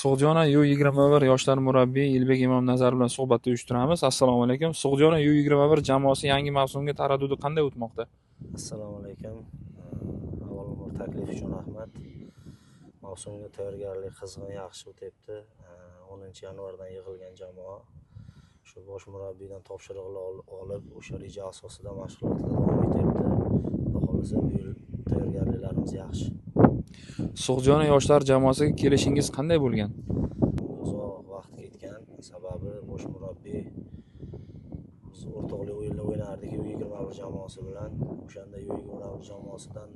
Sug'jona U21 yoshlar murabbiyi Elbek Imomnazar bilan suhbatda uyushtiramiz. Assalomu alaykum. Sug'jona U21 jamoasi yangi mavsumga taraddudi qanday o'tmoqda? Assalomu alaykum. Avvalambor taklif uchun rahmat. Mavsumga tayyorgarlik qizg'in, yaxshi o'tyapti. 10 yanvardan yig'ilgan jamoa shu bosh murabbiydan topshiriqlar olib, o'sha reja asosida mashg'ulotlar davom etyapti. Xudo xolasa bu yil tayyorgarliklarimiz yaxshi. Sug'jona yoshlar jamoasiga kelishingiz qanday bo'lgan? Uzoq vaqt ketgan, sababi bosh murabbiy biz o'rtoqlik o'yinlar o'ynardik U21 jamoasi bilan. O'shanda U21 jamoasidan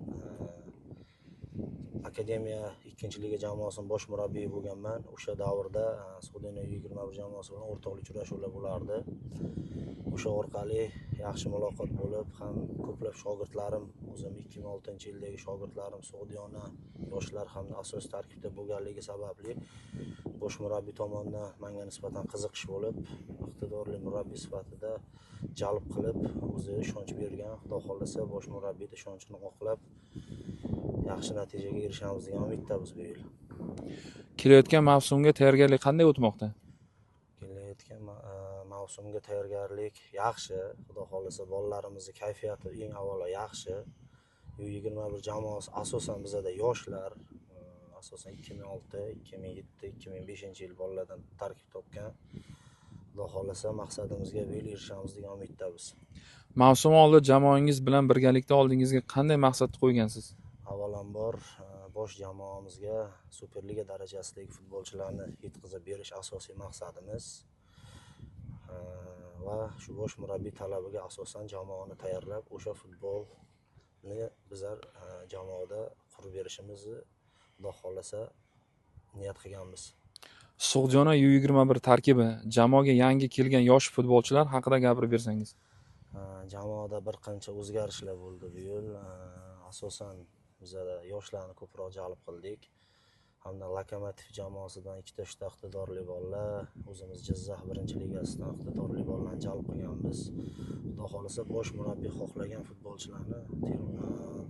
akademiya 2-liga jamoasining bosh murabbiyi bo'lganman. O'sha davrda Sug'jona U21 jamoasi bilan o'rtoqlik uchrashuvlar bo'lardi. O'sha orqali yaxshi muloqot bo'lib, ham ko'plab shogirdlarim, o'zim 2006-yildagi shogirdlarim Sug'jona yoshlar hamda asosiy tarkibda bo'lganligi sababli bosh murabbiy tomonidan menga nisbatan qiziqish bo'lib, iqtidorli murabbiy sifatida jalb qilib, o'zi ishonch bergan. Xudo xolasa bosh murabbiyning ishonchini oqlab, yaxshi natijaga erishamiz degan umiddamiz bu yil. Kelayotgan mavsumga tayyorgarlik qanday o'tmoqda? Kelayotgan mavsumga tayyorgarlik yaxshi. Xudo xolasa bolalarimizni kayfiyati eng avvalo yaxshi. U21 jamoasi asosan bizada yoshlar, asosan 2006, 2007, 2005-yil bolalardan tarkib topgan. Xudo xolasa maqsadimizga bu yil erishamiz degan umiddamiz. Mavsum oldi jamoangiz bilan birgalikda oldingizga qanday maqsad qo'ygansiz? Avvalambor bosh jamoamizga Superliga darajasidagi futbolchilarni yetkazib berish asosiy maqsadimiz va shu bosh murabbiy talabiga asosan jamoani tayyorlab, o'sha futbolni bizlar jamoada qurib berishimizni Xudo xolasa niyat qilganmiz. Sug'jona U21 tarkibi, jamoaga yangi kelgan yosh futbolchilar haqida gapirib bersangiz. Jamoada bir qancha o'zgarishlar bo'ldi bu yil. Asosan bizlar yoshlarni ko'proq jalb qildik. Hamda Lokomotiv jamoasidan 2-3 iqtidorli bolalar, o'zimiz Jizzax 1-ligasidan iqtidorli bolalarni jalb qilganmiz. Xudo xolasa bosh murabbiy xohlagan futbolchilarni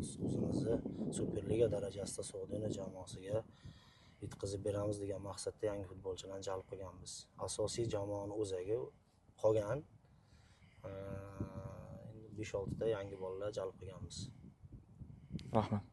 o'zimizni Superliga darajasida Sug'jona jamoasiga yetkazib beramiz degan maqsadda yangi futbolchilarni jalb qilganmiz. Asosiy jamoani o'zagi qolgan 5-6 ta yangi bolalar jalb qilganmiz. Rahmat.